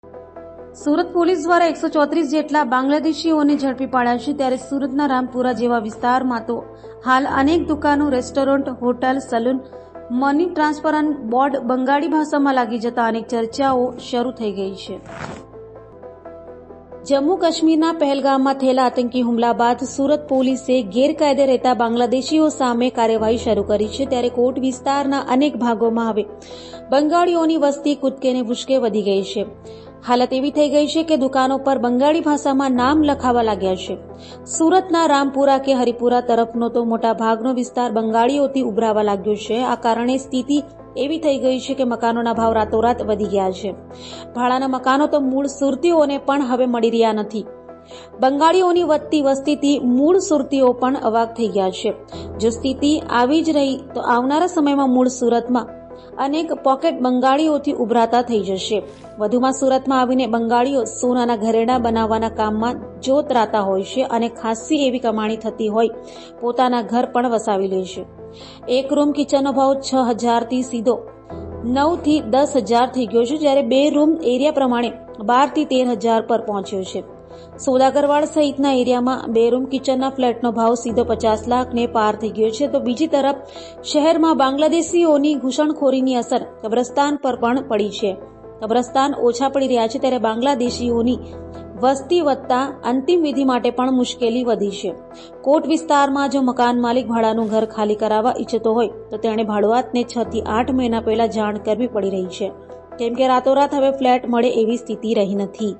Surat police દ્વારા 134 જેટલા બાંગ્લાદેશીઓને ઝડપી પાડ્યા છે। ત્યારે સુરતના રામપુરા જેવા વિસ્તારમાં તો હાલ અનેક દુકાનો, restaurant, hotel, salon, money transfer board Bengali ભાષામાં લાગી જતા અનેક ચર્ચાઓ શરૂ થઈ ગઈ છે। જમ્મુ કાશ્મીરના પહેલગામમાં થયેલા આતંકી હુમલા બાદ સુરત પોલીસે ગેરકાયદે રહેતા બાંગ્લાદેશીઓ સામે કાર્યવાહી શરૂ કરી છે। ત્યારે કોટ વિસ્તારના અનેક ભાગોમાં હવે બંગાળીઓની વસ્તી કૂદકે ને ભૂસકે વધી ગઈ છે। હાલત એવી થઈ ગઈ છે કે દુકાનો પર બંગાળી ભાષામાં નામ લખાવા લાગ્યા છે। સુરતના રામપુરા કે હરિપુરા તરફનો તો મોટા ભાગનો વિસ્તાર બંગાળીઓથી ઉભરાવા લાગ્યો છે। આ કારણે સ્થિતિ એવી થઈ ગઈ છે કે મકાનોના ભાવ રાતોરાત વધી ગયા છે। ભાડાના મકાનો તો મૂળ સુરતીઓને પણ હવે મળી રહ્યા નથી। બંગાળીઓની વધતી વસ્તીથી મૂળ સુરતીઓ પણ અવાક થઈ ગયા છે। જો સ્થિતિ આવી જ રહી તો આવનારા સમયમાં મૂળ સુરતમાં અનેક પોકેટ બંગાળીઓથી ઉભરાતા થઈ જશે। વધુમાં સુરતમાં આવીને બંગાળીઓ સોનાના ઘરેણાં બનાવવાના કામમાં જોતરાતા હોય છે અને ખાસી એવી કમાણી થતી હોય પોતાના ઘર પણ વસાવી લે છે। એક રૂમ કિચનનો ભાવ 6,000 થી સીધો 9 થી 10,000 થઈ ગયો છે, જ્યારે 2 રૂમ એરિયા પ્રમાણે 12 થી 13,000 પર પહોંચ્યો છે। સોદાગરવાડ સહિતના એરિયામાં 2 રૂમ કિચનના ફ્લેટનો ભાવ સીધો 50 લાખને પાર થઈ ગયો છે। તો બીજી તરફ શહેરમાં બાંગ્લાદેશીઓની ઘૂસણખોરીની અસર કબ્રસ્તાન પર પણ પડી છે। કબ્રસ્તાન ઓછા પડી રહ્યા છે, ત્યારે બાંગ્લાદેશીઓની વસ્તી વધતા અંતિમ વિધિ માટે પણ મુશ્કેલી વધી છે। કોટ વિસ્તારમાં જો મકાન માલિક ભાડાનું ઘર ખાલી કરાવવા ઈચ્છતો હોય તો તેણે ભાડુઆતને 6 થી 8 મહિના પહેલા જાણ કરવી પડી રહી છે, કેમ કે રાતોરાત હવે ફ્લેટ મળે એવી સ્થિતિ રહી નથી।